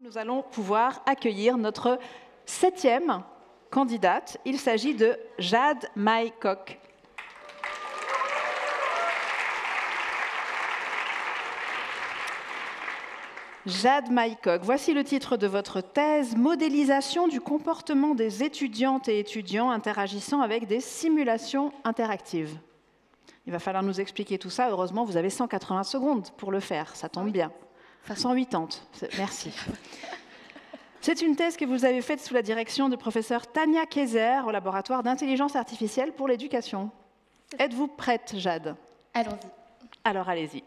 Nous allons pouvoir accueillir notre 7e candidate. Il s'agit de Jade Maycock. Jade Maycock, voici le titre de votre thèse « Modélisation du comportement des étudiantes et étudiants interagissant avec des simulations interactives ». Il va falloir nous expliquer tout ça. Heureusement, vous avez 180 secondes pour le faire. Ça tombe bien. 180, merci. C'est une thèse que vous avez faite sous la direction du professeur Tania Kayser au laboratoire d'intelligence artificielle pour l'éducation. Êtes-vous prête, Jade? Allons-y. Alors, allez-y.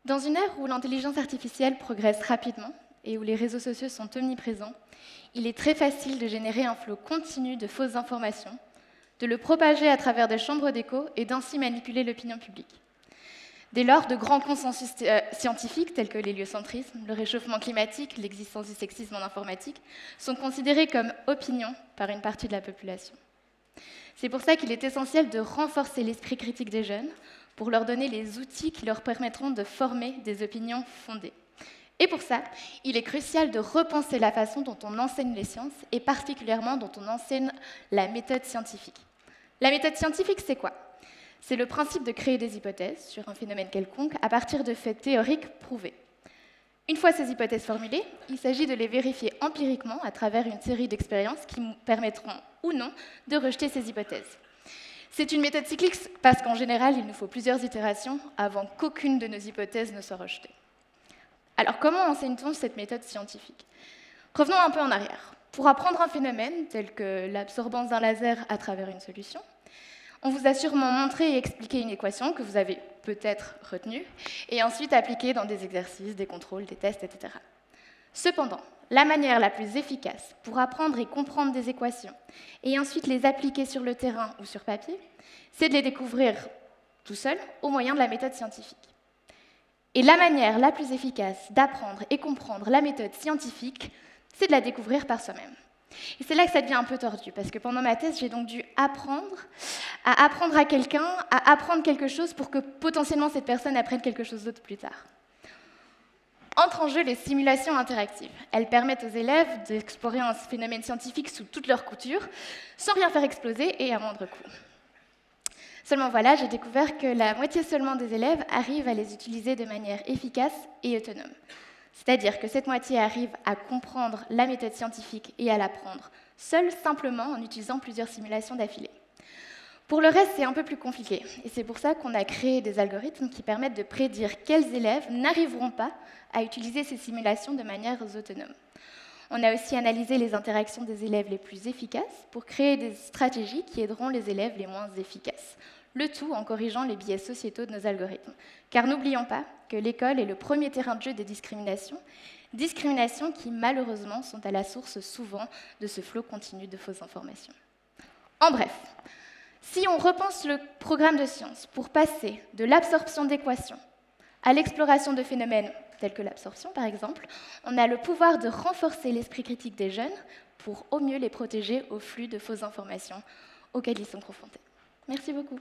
Dans une ère où l'intelligence artificielle progresse rapidement et où les réseaux sociaux sont omniprésents, il est très facile de générer un flot continu de fausses informations, de le propager à travers des chambres d'écho et d'ainsi manipuler l'opinion publique. Dès lors, de grands consensus scientifiques tels que l'héliocentrisme, le réchauffement climatique, l'existence du sexisme en informatique sont considérés comme opinions par une partie de la population. C'est pour ça qu'il est essentiel de renforcer l'esprit critique des jeunes pour leur donner les outils qui leur permettront de former des opinions fondées. Et pour ça, il est crucial de repenser la façon dont on enseigne les sciences et particulièrement dont on enseigne la méthode scientifique. La méthode scientifique, c'est quoi? C'est le principe de créer des hypothèses sur un phénomène quelconque à partir de faits théoriques prouvés. Une fois ces hypothèses formulées, il s'agit de les vérifier empiriquement à travers une série d'expériences qui nous permettront ou non de rejeter ces hypothèses. C'est une méthode cyclique parce qu'en général, il nous faut plusieurs itérations avant qu'aucune de nos hypothèses ne soit rejetée. Alors, comment enseigne-t-on cette méthode scientifique? Revenons un peu en arrière. Pour apprendre un phénomène, tel que l'absorbance d'un laser à travers une solution, on vous a sûrement montré et expliqué une équation que vous avez peut-être retenue, et ensuite appliquée dans des exercices, des contrôles, des tests, etc. Cependant, la manière la plus efficace pour apprendre et comprendre des équations, et ensuite les appliquer sur le terrain ou sur papier, c'est de les découvrir tout seul au moyen de la méthode scientifique. Et la manière la plus efficace d'apprendre et comprendre la méthode scientifique, c'est de la découvrir par soi-même. Et c'est là que ça devient un peu tordu, parce que pendant ma thèse, j'ai donc dû apprendre à quelqu'un, à apprendre quelque chose pour que potentiellement cette personne apprenne quelque chose d'autre plus tard. Entrent en jeu les simulations interactives. Elles permettent aux élèves d'explorer un phénomène scientifique sous toutes leurs coutures, sans rien faire exploser et à moindre coût. Seulement voilà, j'ai découvert que la moitié seulement des élèves arrivent à les utiliser de manière efficace et autonome. C'est-à-dire que cette moitié arrive à comprendre la méthode scientifique et à l'apprendre seule, simplement en utilisant plusieurs simulations d'affilée. Pour le reste, c'est un peu plus compliqué, et c'est pour ça qu'on a créé des algorithmes qui permettent de prédire quels élèves n'arriveront pas à utiliser ces simulations de manière autonome. On a aussi analysé les interactions des élèves les plus efficaces pour créer des stratégies qui aideront les élèves les moins efficaces. Le tout en corrigeant les biais sociétaux de nos algorithmes. Car n'oublions pas que l'école est le premier terrain de jeu des discriminations qui malheureusement sont à la source souvent de ce flot continu de fausses informations. En bref, si on repense le programme de sciences pour passer de l'absorption d'équations à l'exploration de phénomènes tels que l'absorption par exemple, on a le pouvoir de renforcer l'esprit critique des jeunes pour au mieux les protéger au flux de fausses informations auxquelles ils sont confrontés. Merci beaucoup.